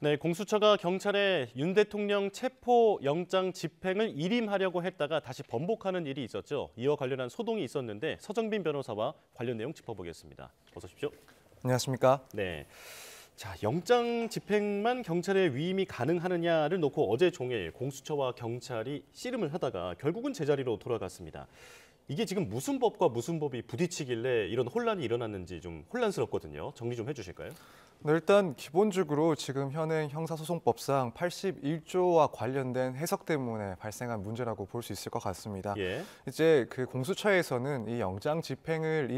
네, 공수처가 경찰에 윤 대통령 체포 영장 집행을 일임하려고 했다가 다시 번복하는 일이 있었죠. 이와 관련한 소동이 있었는데 서정빈 변호사와 관련 내용 짚어보겠습니다. 어서 오십시오. 안녕하십니까? 네. 자, 영장 집행만 경찰의 위임이 가능하느냐를 놓고 어제 종일 공수처와 경찰이 씨름을 하다가 결국은 제자리로 돌아갔습니다. 이게 지금 무슨 법과 무슨 법이 부딪히길래 이런 혼란이 일어났는지 좀 혼란스럽거든요. 정리 좀 해주실까요? 네, 일단 기본적으로 지금 현행 형사소송법상 81조와 관련된 해석 때문에 발생한 문제라고 볼 수 있을 것 같습니다. 예. 이제 그 공수처에서는 이 영장 집행을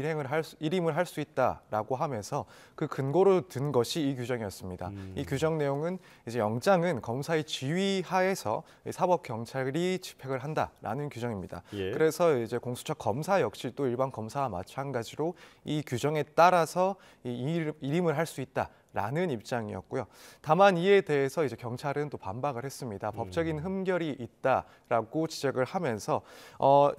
일임을 할 수 있다라고 하면서 그 근거로 든 것이 이 규정이었습니다. 이 규정 내용은 이제 영장은 검사의 지휘 하에서 사법 경찰이 집행을 한다라는 규정입니다. 예. 그래서 이제 공수처 검사 역시 또 일반 검사와 마찬가지로 이 규정에 따라서 일임을 할 수 있다. 라는 입장이었고요. 다만 이에 대해서 이제 경찰은 또 반박을 했습니다. 법적인 흠결이 있다라고 지적을 하면서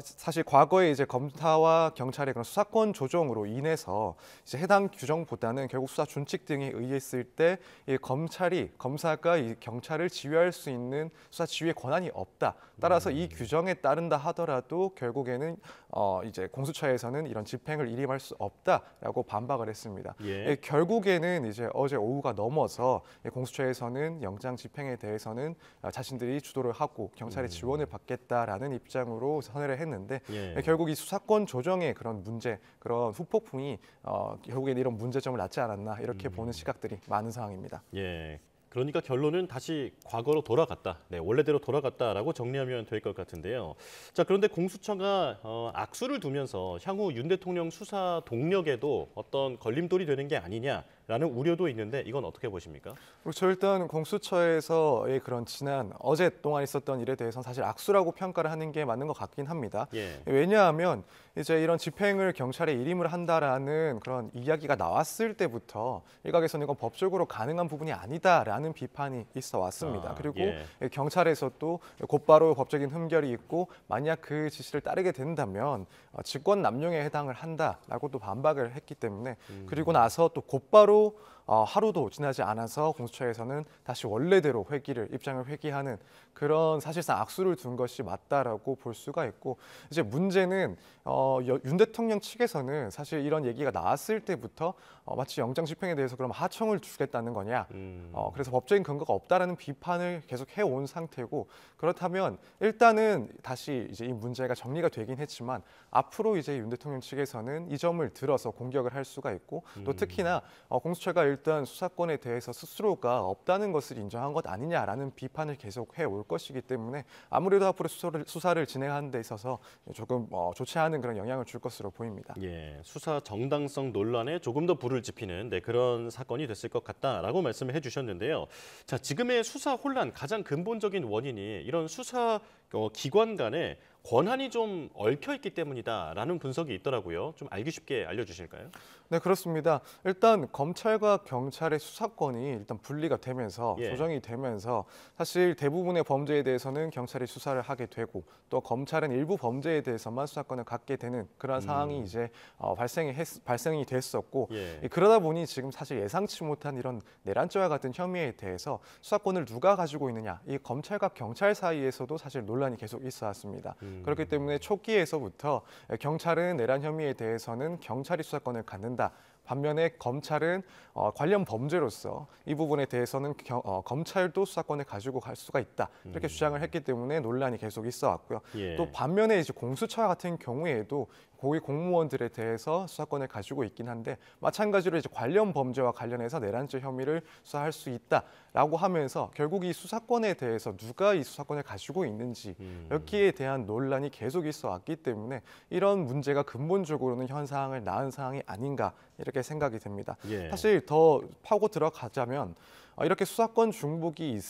사실 과거에 이제 검사와 경찰의 그런 수사권 조정으로 인해서 이제 해당 규정보다는 결국 수사 준칙 등에 의했을 때 이 검사가 이 경찰을 지휘할 수 있는 수사 지휘의 권한이 없다. 따라서 이 규정에 따른다 하더라도 결국에는 이제 공수처에서는 이런 집행을 일임할 수 없다라고 반박을 했습니다. 예. 결국에는 이제 어제 오후가 넘어서 공수처에서는 영장 집행에 대해서는 자신들이 주도를 하고 경찰의 지원을 받겠다라는 입장으로 선회를 했는데 예. 결국 이 수사권 조정의 그런 문제, 그런 후폭풍이 결국에는 이런 문제점을 낳지 않았나 이렇게 보는 시각들이 많은 상황입니다. 예. 그러니까 결론은 다시 과거로 돌아갔다. 네, 원래대로 돌아갔다라고 정리하면 될 것 같은데요. 자, 그런데 공수처가 악수를 두면서 향후 윤 대통령 수사 동력에도 어떤 걸림돌이 되는 게 아니냐라는 우려도 있는데 이건 어떻게 보십니까? 그렇죠. 일단 공수처에서의 그런 지난 어제 동안 있었던 일에 대해서는 사실 악수라고 평가를 하는 게 맞는 것 같긴 합니다. 예. 왜냐하면 이제 이런 집행을 경찰에 일임을 한다라는 그런 이야기가 나왔을 때부터 일각에서는 이건 법적으로 가능한 부분이 아니다라는 비판이 있어 왔습니다. 그리고 예. 경찰에서도 곧바로 법적인 흠결이 있고 만약 그 지시를 따르게 된다면 직권 남용에 해당을 한다라고 또 반박을 했기 때문에 그리고 나서 또 곧바로 하루도 지나지 않아서 공수처에서는 다시 원래대로 입장을 회귀하는 그런 사실상 악수를 둔 것이 맞다라고 볼 수가 있고 이제 문제는 윤 대통령 측에서는 사실 이런 얘기가 나왔을 때부터 마치 영장 집행에 대해서 그럼 하청을 주겠다는 거냐 그래서 법적인 근거가 없다라는 비판을 계속 해온 상태고 그렇다면 일단은 다시 이제 이 문제가 정리가 되긴 했지만 앞으로 이제 윤 대통령 측에서는 이 점을 들어서 공격을 할 수가 있고 또 특히나 공수처가 일단 수사권에 대해서 스스로가 없다는 것을 인정한 것 아니냐라는 비판을 계속 해올 것이기 때문에 아무래도 앞으로 수사를 진행하는 데 있어서 조금 좋지 않은 그런 영향을 줄 것으로 보입니다. 예, 수사 정당성 논란에 조금 더 불을 지피는 그런 사건이 됐을 것 같다라고 말씀을 해주셨는데요. 자, 지금의 수사 혼란 가장 근본적인 원인이 이런 수사 기관 간에 권한이 좀 얽혀 있기 때문이다라는 분석이 있더라고요. 좀 알기 쉽게 알려주실까요? 네, 그렇습니다. 일단 검찰과 경찰의 수사권이 일단 분리가 되면서 예. 조정이 되면서 사실 대부분의 범죄에 대해서는 경찰이 수사를 하게 되고 또 검찰은 일부 범죄에 대해서만 수사권을 갖게 되는 그런 상황이 이제 발생이 됐었고 예. 그러다 보니 지금 사실 예상치 못한 이런 내란죄와 같은 혐의에 대해서 수사권을 누가 가지고 있느냐 이 검찰과 경찰 사이에서도 사실 논란이 계속 있어 왔습니다. 그렇기 때문에 초기에서부터 경찰은 내란 혐의에 대해서는 경찰이 수사권을 갖는다. 반면에 검찰은 관련 범죄로서 이 부분에 대해서는 검찰도 수사권을 가지고 갈 수가 있다 이렇게 주장을 했기 때문에 논란이 계속 있어 왔고요. 예. 또 반면에 이제 공수처 같은 경우에도 고위 공무원들에 대해서 수사권을 가지고 있긴 한데 마찬가지로 이제 관련 범죄와 관련해서 내란죄 혐의를 수사할 수 있다라고 하면서 결국 이 수사권에 대해서 누가 이 수사권을 가지고 있는지 여기에 대한 논란이 계속 있어 왔기 때문에 이런 문제가 근본적으로는 현 상황을 낳은 상황이 아닌가 이렇게 생각이 됩니다. 예. 사실 더 파고 들어가자면 이렇게 수사권 중복이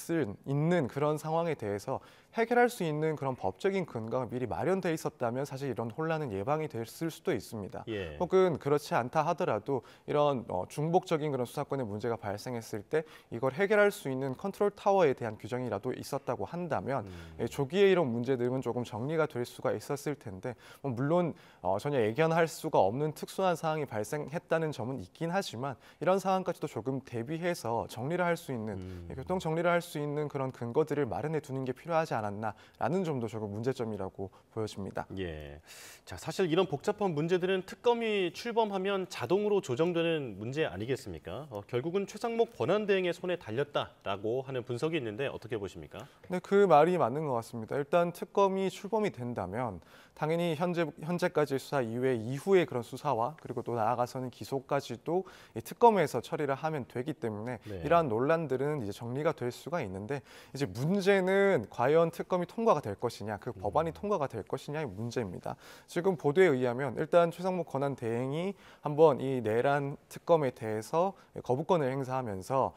있는 그런 상황에 대해서 해결할 수 있는 그런 법적인 근거가 미리 마련돼 있었다면 사실 이런 혼란은 예방이 됐을 수도 있습니다. 예. 혹은 그렇지 않다 하더라도 이런 중복적인 그런 수사권의 문제가 발생했을 때 이걸 해결할 수 있는 컨트롤 타워에 대한 규정이라도 있었다고 한다면 조기에 이런 문제들은 조금 정리가 될 수가 있었을 텐데 물론 전혀 예견할 수가 없는 특수한 상황이 발생했다는 점은 있긴 하지만 이런 상황까지도 조금 대비해서 정리를 할 할 수 있는 교통 정리를 할 수 있는 그런 근거들을 마련해 두는 게 필요하지 않았나라는 점도 조금 문제점이라고 보여집니다. 예. 자, 사실 이런 복잡한 문제들은 특검이 출범하면 자동으로 조정되는 문제 아니겠습니까? 결국은 최상목 권한대행의 손에 달렸다라고 하는 분석이 있는데 어떻게 보십니까? 네, 그 말이 맞는 것 같습니다. 일단 특검이 출범이 된다면 당연히 현재까지 수사 이후의 그런 수사와 그리고 또 나아가서는 기소까지도 이 특검에서 처리를 하면 되기 때문에 네. 이러한 논란들은 이제 정리가 될 수가 있는데 이제 문제는 과연 특검이 통과가 될 것이냐, 그 법안이 통과가 될 것이냐의 문제입니다. 지금 보도에 의하면 일단 최상목 권한 대행이 한번 이 내란 특검에 대해서 거부권을 행사하면서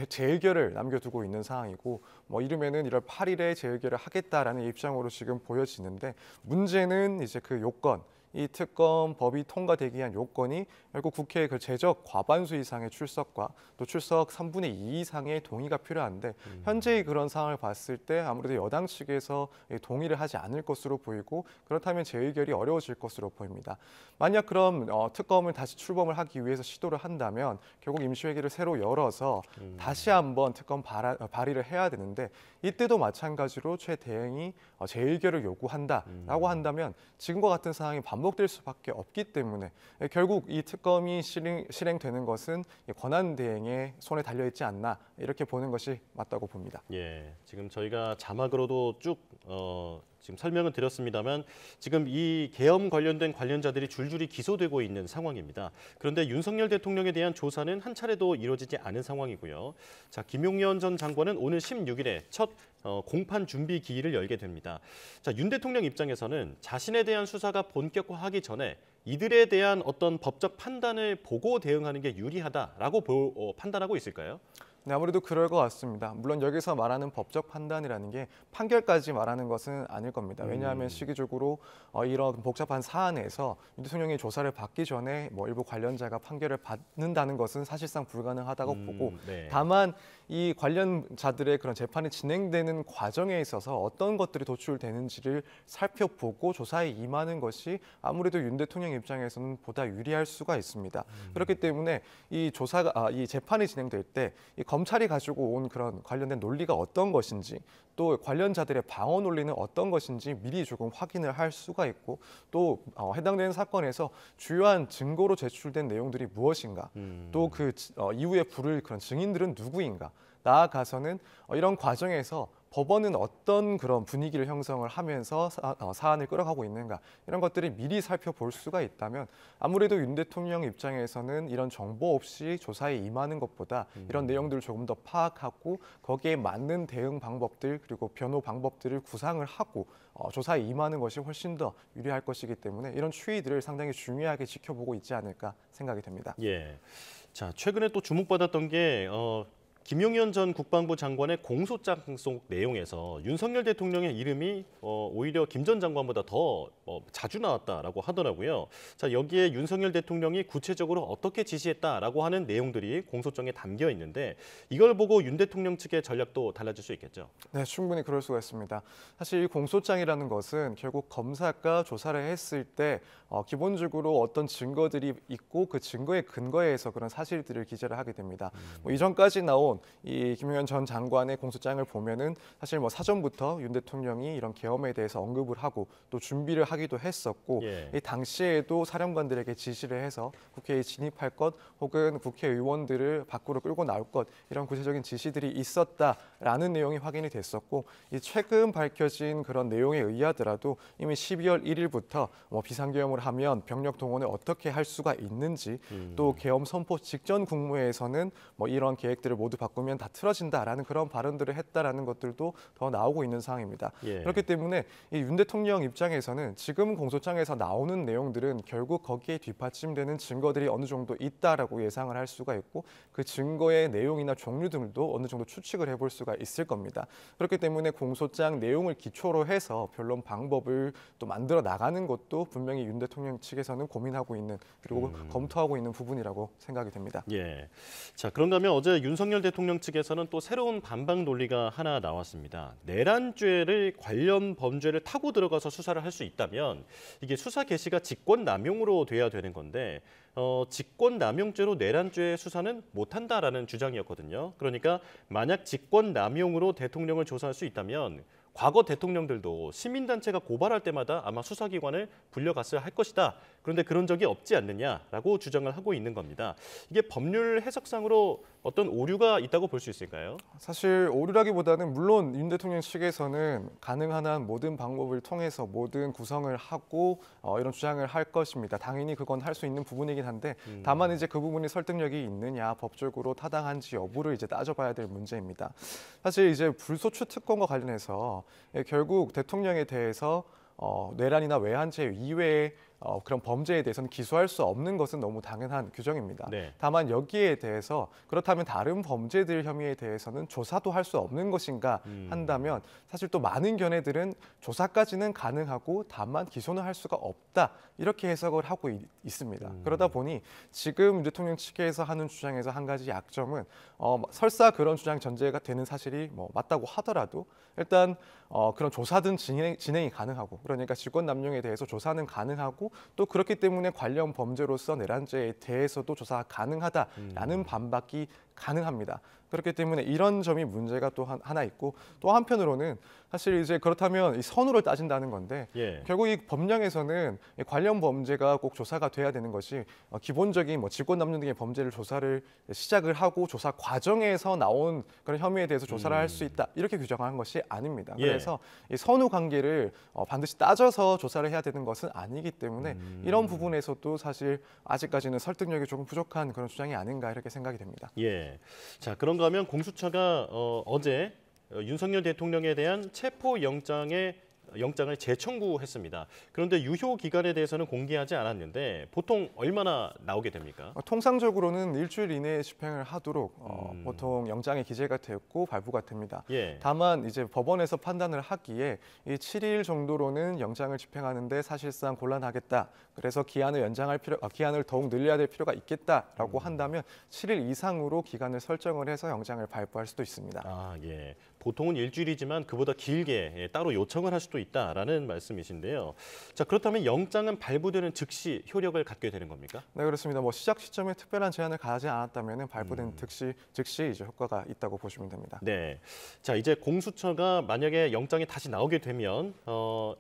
재의결을 남겨두고 있는 상황이고 뭐 이르면은 1월 8일에 재의결을 하겠다라는 입장으로 지금 보여지는데 문제는 이제 그 요건 이 특검 법이 통과되기 위한 요건이 결국 국회의 그 제적 과반수 이상의 출석과 또 출석 3분의 2 이상의 동의가 필요한데 현재의 그런 상황을 봤을 때 아무래도 여당 측에서 동의를 하지 않을 것으로 보이고 그렇다면 재의결이 어려워질 것으로 보입니다. 만약 그럼 특검을 다시 출범을 하기 위해서 시도를 한다면 결국 임시회기를 새로 열어서 다시 한번 특검 발의를 해야 되는데 이때도 마찬가지로 최 대행이 재의결을 요구한다라고 한다면 지금과 같은 상황이 반복될 수밖에 없기 때문에 결국 이 특검이 실행되는 것은 권한 대행의 손에 달려 있지 않나 이렇게 보는 것이 맞다고 봅니다. 예, 지금 저희가 자막으로도 쭉 지금 설명을 드렸습니다만 지금 이 계엄 관련된 관련자들이 줄줄이 기소되고 있는 상황입니다. 그런데 윤석열 대통령에 대한 조사는 한 차례도 이루어지지 않은 상황이고요. 자, 김용현 전 장관은 오늘 16일에 첫 공판 준비 기일을 열게 됩니다. 자, 윤 대통령 입장에서는 자신에 대한 수사가 본격화하기 전에 이들에 대한 어떤 법적 판단을 보고 대응하는 게 유리하다라고 판단하고 있을까요? 네, 아무래도 그럴 것 같습니다. 물론 여기서 말하는 법적 판단이라는 게 판결까지 말하는 것은 아닐 겁니다. 왜냐하면 시기적으로 이런 복잡한 사안에서 윤 대통령이 조사를 받기 전에 뭐 일부 관련자가 판결을 받는다는 것은 사실상 불가능하다고 보고 네. 다만 이 관련자들의 그런 재판이 진행되는 과정에 있어서 어떤 것들이 도출되는지를 살펴보고 조사에 임하는 것이 아무래도 윤 대통령 입장에서는 보다 유리할 수가 있습니다. 그렇기 때문에 이 재판이 진행될 때 이 검찰이 가지고 온 그런 관련된 논리가 어떤 것인지 또 관련자들의 방어 논리는 어떤 것인지 미리 조금 확인을 할 수가 있고 또 해당되는 사건에서 주요한 증거로 제출된 내용들이 무엇인가 또 그 이후에 부를 그런 증인들은 누구인가 나아가서는 이런 과정에서 법원은 어떤 그런 분위기를 형성을 하면서 사안을 끌어가고 있는가 이런 것들을 미리 살펴볼 수가 있다면 아무래도 윤 대통령 입장에서는 이런 정보 없이 조사에 임하는 것보다 이런 내용들을 조금 더 파악하고 거기에 맞는 대응 방법들 그리고 변호 방법들을 구상을 하고 조사에 임하는 것이 훨씬 더 유리할 것이기 때문에 이런 추이들을 상당히 중요하게 지켜보고 있지 않을까 생각이 됩니다. 예. 자, 최근에 또 주목받았던 게 김용현 전 국방부 장관의 공소장 속 내용에서 윤석열 대통령의 이름이 오히려 김 전 장관보다 더 자주 나왔다라고 하더라고요. 자, 여기에 윤석열 대통령이 구체적으로 어떻게 지시했다라고 하는 내용들이 공소장에 담겨 있는데 이걸 보고 윤 대통령 측의 전략도 달라질 수 있겠죠. 네, 충분히 그럴 수가 있습니다. 사실 이 공소장이라는 것은 결국 검사가 조사를 했을 때 기본적으로 어떤 증거들이 있고 그 증거에 근거해서 그런 사실들을 기재를 하게 됩니다. 뭐 이전까지 나온 이 김용현 전 장관의 공소장을 보면은 사실 뭐 사전부터 윤 대통령이 이런 계엄에 대해서 언급을 하고 또 준비를 하기도 했었고 예. 이 당시에도 사령관들에게 지시를 해서 국회에 진입할 것 혹은 국회의원들을 밖으로 끌고 나올 것 이런 구체적인 지시들이 있었다라는 내용이 확인이 됐었고 이 최근 밝혀진 그런 내용에 의하더라도 이미 12월 1일부터 뭐 비상계엄을 하면 병력 동원을 어떻게 할 수가 있는지 또 계엄 선포 직전 국무회에서는 뭐 이런 계획들을 모두 바꾸면 다 틀어진다라는 그런 발언들을 했다라는 것들도 더 나오고 있는 상황입니다. 예. 그렇기 때문에 이 윤 대통령 입장에서는 지금 공소장에서 나오는 내용들은 결국 거기에 뒷받침되는 증거들이 어느 정도 있다라고 예상을 할 수가 있고 그 증거의 내용이나 종류 등도 어느 정도 추측을 해볼 수가 있을 겁니다. 그렇기 때문에 공소장 내용을 기초로 해서 변론 방법을 또 만들어 나가는 것도 분명히 윤 대통령 측에서는 고민하고 있는 그리고 검토하고 있는 부분이라고 생각이 됩니다. 예. 자, 그런가 하면 어제 윤석열 대통령 측에서는 또 새로운 반박 논리가 하나 나왔습니다. 내란죄를 관련 범죄를 타고 들어가서 수사를 할 수 있다면 이게 수사 개시가 직권남용으로 돼야 되는 건데 직권남용죄로 내란죄 수사는 못한다라는 주장이었거든요. 그러니까 만약 직권남용으로 대통령을 조사할 수 있다면 과거 대통령들도 시민단체가 고발할 때마다 아마 수사기관을 불려갔어야 할 것이다. 그런데 그런 적이 없지 않느냐라고 주장을 하고 있는 겁니다. 이게 법률 해석상으로 어떤 오류가 있다고 볼 수 있을까요? 사실 오류라기보다는 물론 윤 대통령 측에서는 가능한 한 모든 방법을 통해서 모든 구성을 하고 이런 주장을 할 것입니다. 당연히 그건 할 수 있는 부분이긴 한데 다만 이제 그 부분이 설득력이 있느냐, 법적으로 타당한지 여부를 이제 따져봐야 될 문제입니다. 사실 이제 불소추 특권과 관련해서 결국 대통령에 대해서 내란이나 외환죄 이외의 그런 범죄에 대해서는 기소할 수 없는 것은 너무 당연한 규정입니다. 네. 다만 여기에 대해서 그렇다면 다른 범죄들 혐의에 대해서는 조사도 할 수 없는 것인가 한다면 사실 또 많은 견해들은 조사까지는 가능하고 다만 기소는 할 수가 없다 이렇게 해석을 하고 있습니다. 그러다 보니 지금 대통령 측에서 하는 주장에서 한 가지 약점은 설사 그런 주장 전제가 되는 사실이 맞다고 하더라도 일단 그런 조사든 진행이 가능하고 그러니까 직권남용에 대해서 조사는 가능하고 또 그렇기 때문에 관련 범죄로서 내란죄에 대해서도 조사가 가능하다라는 반박이 가능합니다. 그렇기 때문에 이런 점이 문제가 또 하나 있고 또 한편으로는 사실 이제 그렇다면 이 선후를 따진다는 건데 결국 이 법령에서는 관련 범죄가 꼭 조사가 돼야 되는 것이 기본적인 직권남용 등의 범죄를 조사를 시작을 하고 조사 과정에서 나온 그런 혐의에 대해서 조사를 할 수 있다 이렇게 규정한 것이 아닙니다. 그래서 이 선후 관계를 반드시 따져서 조사를 해야 되는 것은 아니기 때문에 이런 부분에서도 사실 아직까지는 설득력이 조금 부족한 그런 주장이 아닌가 이렇게 생각이 됩니다. 자, 그런가 하면 공수처가 어제 윤석열 대통령에 대한 영장을 재청구했습니다. 그런데 유효 기간에 대해서는 공개하지 않았는데 보통 얼마나 나오게 됩니까? 통상적으로는 일주일 이내에 집행을 하도록 보통 영장에 기재가 되었고 발부가 됩니다. 다만 이제 법원에서 판단을 하기에 이 7일 정도로는 영장을 집행하는데 사실상 곤란하겠다. 그래서 기한을 더욱 늘려야 될 필요가 있겠다라고 한다면 7일 이상으로 기간을 설정을 해서 영장을 발부할 수도 있습니다. 보통은 일주일이지만 그보다 길게 따로 요청을 할 수도 있다라는 말씀이신데요. 자, 그렇다면 영장은 발부되는 즉시 효력을 갖게 되는 겁니까? 네, 그렇습니다. 시작 시점에 특별한 제한을 가하지 않았다면 발부된 즉시 이제 효과가 있다고 보시면 됩니다. 네. 자, 이제 공수처가 만약에 영장이 다시 나오게 되면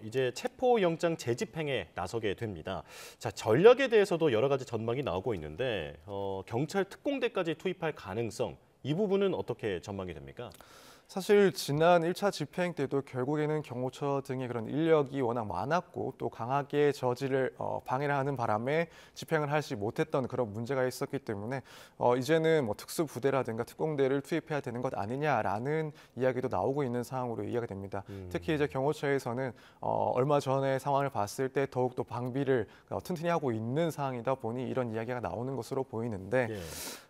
이제 체포영장 재집행에 나서게 됩니다. 자, 전략에 대해서도 여러 가지 전망이 나오고 있는데 경찰 특공대까지 투입할 가능성 이 부분은 어떻게 전망이 됩니까? 사실 지난 1차 집행 때도 결국에는 경호처 등의 그런 인력이 워낙 많았고 또 강하게 저지를 방해를 하는 바람에 집행을 하지 못했던 그런 문제가 있었기 때문에 이제는 특수부대라든가 특공대를 투입해야 되는 것 아니냐라는 이야기도 나오고 있는 상황으로 이해가 됩니다. 특히 이제 경호처에서는 얼마 전에 상황을 봤을 때 더욱더 방비를 튼튼히 하고 있는 상황이다 보니 이런 이야기가 나오는 것으로 보이는데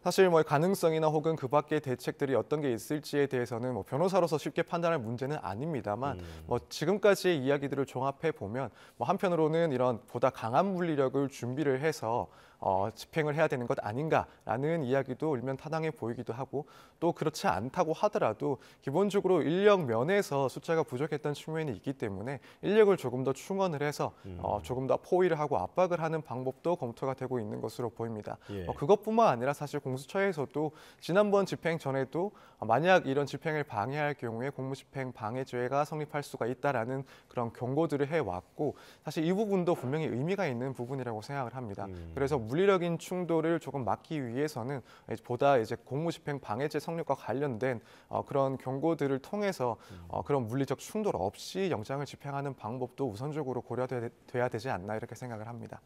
사실 가능성이나 혹은 그 밖의 대책들이 어떤 게 있을지에 대해서는 변호사로서 쉽게 판단할 문제는 아닙니다만 지금까지의 이야기들을 종합해 보면 한편으로는 이런 보다 강한 물리력을 준비를 해서 집행을 해야 되는 것 아닌가라는 이야기도 일면 타당해 보이기도 하고 또 그렇지 않다고 하더라도 기본적으로 인력 면에서 숫자가 부족했던 측면이 있기 때문에 인력을 조금 더 충원을 해서 조금 더 포위를 하고 압박을 하는 방법도 검토가 되고 있는 것으로 보입니다. 그것뿐만 아니라 사실 공수처에서도 지난번 집행 전에도 만약 이런 집행을 방해할 경우에 공무집행 방해죄가 성립할 수가 있다라는 그런 경고들을 해왔고 사실 이 부분도 분명히 의미가 있는 부분이라고 생각을 합니다. 그래서 물리적인 충돌을 조금 막기 위해서는 보다 이제 공무집행 방해죄 성립과 관련된 그런 경고들을 통해서 그런 물리적 충돌 없이 영장을 집행하는 방법도 우선적으로 고려돼야 되지 않나 이렇게 생각을 합니다.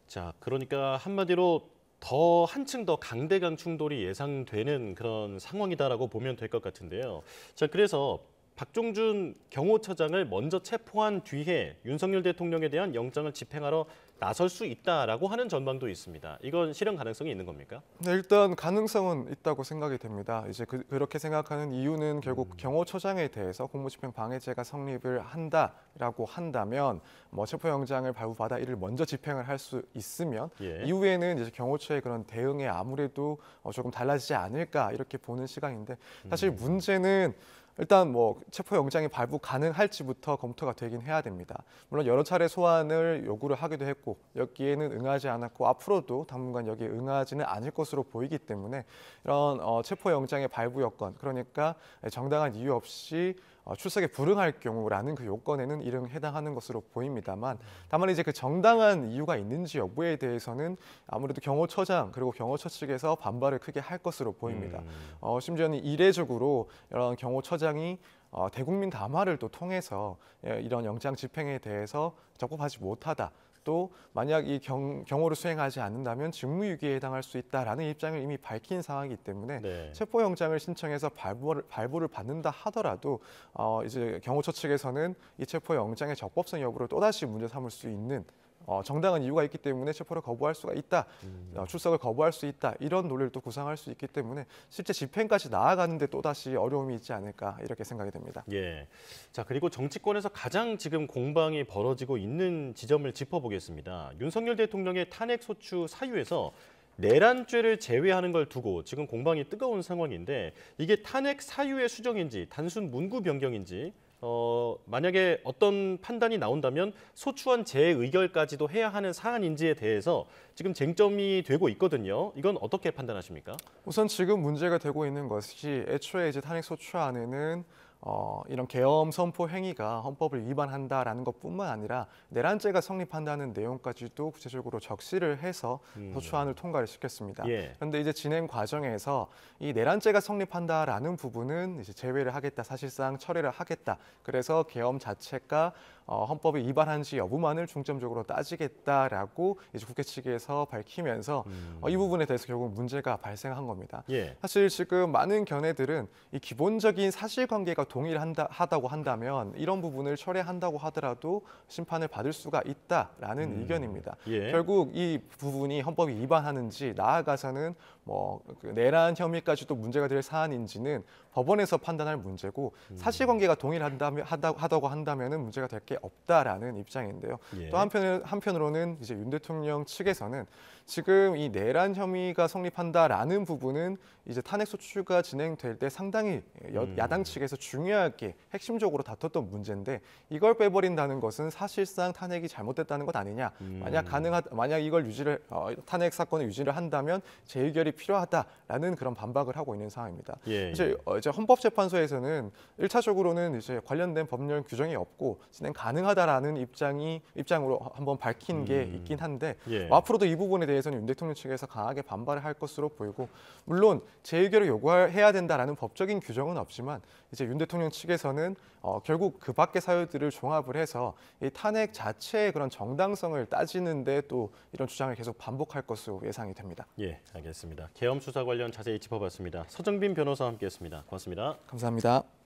자, 그러니까 한마디로 더 한층 더 강대강 충돌이 예상되는 그런 상황이다라고 보면 될 것 같은데요. 자, 그래서 박종준 경호처장을 먼저 체포한 뒤에 윤석열 대통령에 대한 영장을 집행하러 나설 수 있다라고 하는 전망도 있습니다. 이건 실현 가능성이 있는 겁니까? 네, 일단 가능성은 있다고 생각이 됩니다. 이제 그렇게 생각하는 이유는 결국 경호처장에 대해서 공무집행 방해죄가 성립을 한다라고 한다면 뭐 체포영장을 발부받아 이를 먼저 집행을 할 수 있으면 예. 이후에는 이제 경호처의 그런 대응에 아무래도 조금 달라지지 않을까 이렇게 보는 시각인데 사실 문제는 일단 뭐 체포영장이 발부 가능할지부터 검토가 되긴 해야 됩니다. 물론 여러 차례 소환을 요구를 하기도 했고 여기에는 응하지 않았고 앞으로도 당분간 여기에 응하지는 않을 것으로 보이기 때문에 이런 체포영장의 발부 여건 그러니까 정당한 이유 없이 출석에 불응할 경우라는 그 요건에는 이를 해당하는 것으로 보입니다만 다만 이제 그 정당한 이유가 있는지 여부에 대해서는 아무래도 경호처장 그리고 경호처 측에서 반발을 크게 할 것으로 보입니다. 심지어는 이례적으로 이런 경호처장이 대국민 담화를 또 통해서 이런 영장 집행에 대해서 적법하지 못하다. 또 만약 이 경호를 수행하지 않는다면 직무유기에 해당할 수 있다라는 입장을 이미 밝힌 상황이기 때문에 네. 체포영장을 신청해서 발부를 받는다 하더라도 이제 경호처 측에서는 이 체포영장의 적법성 여부를 또다시 문제 삼을 수 있는 정당한 이유가 있기 때문에 체포를 거부할 수가 있다, 출석을 거부할 수 있다 이런 논리를 또 구상할 수 있기 때문에 실제 집행까지 나아가는데 또 다시 어려움이 있지 않을까 이렇게 생각이 됩니다. 예. 자, 그리고 정치권에서 가장 지금 공방이 벌어지고 있는 지점을 짚어보겠습니다. 윤석열 대통령의 탄핵 소추 사유에서 내란죄를 제외하는 걸 두고 지금 공방이 뜨거운 상황인데 이게 탄핵 사유의 수정인지 단순 문구 변경인지 만약에 어떤 판단이 나온다면 소추안 재의결까지도 해야 하는 사안인지에 대해서 지금 쟁점이 되고 있거든요. 이건 어떻게 판단하십니까? 우선 지금 문제가 되고 있는 것이 애초에 이제 탄핵 소추안에는 이런 계엄 선포 행위가 헌법을 위반한다라는 것뿐만 아니라 내란죄가 성립한다는 내용까지도 구체적으로 적시를 해서 소추안을 통과를 시켰습니다. 예. 그런데 이제 진행 과정에서 이 내란죄가 성립한다라는 부분은 이제 제외를 하겠다, 사실상 철회를 하겠다. 그래서 계엄 자체가 헌법을 위반한지 여부만을 중점적으로 따지겠다라고 이제 국회 측에서 밝히면서 이 부분에 대해서 결국 문제가 발생한 겁니다. 예. 사실 지금 많은 견해들은 이 기본적인 사실관계가 동일하다고 한다면 이런 부분을 철회한다고 하더라도 심판을 받을 수가 있다라는 의견입니다. 예. 결국 이 부분이 헌법이 위반하는지 나아가서는 그 내란 혐의까지도 문제가 될 사안인지는 법원에서 판단할 문제고 사실관계가 동일하다고 한다면은 문제가 될 게 없다라는 입장인데요. 예. 또 한편으로는 이제 윤 대통령 측에서는 지금 이 내란 혐의가 성립한다라는 부분은 이제 탄핵 소추가 진행될 때 상당히 야당 측에서 중요하게 핵심적으로 다퉜던 문제인데 이걸 빼버린다는 것은 사실상 탄핵이 잘못됐다는 것 아니냐. 만약 이걸 탄핵 사건을 유지를 한다면 재의결이 필요하다라는 그런 반박을 하고 있는 상황입니다. 예. 이제 헌법재판소에서는 1차적으로는 이제 관련된 법률 규정이 없고 진행 가능하다라는 입장으로 한번 밝힌 게 있긴 한데 예. 앞으로도 이 부분에 대해서는 윤 대통령 측에서 강하게 반발을 할 것으로 보이고 물론 재의결을 요구해야 된다라는 법적인 규정은 없지만 이제 윤 대통령 측에서는 결국 그 밖의 사유들을 종합을 해서 이 탄핵 자체의 그런 정당성을 따지는데 또 이런 주장을 계속 반복할 것으로 예상이 됩니다. 예, 알겠습니다. 계엄 수사 관련 자세히 짚어봤습니다. 서정빈 변호사와 함께했습니다. 고맙습니다. 감사합니다.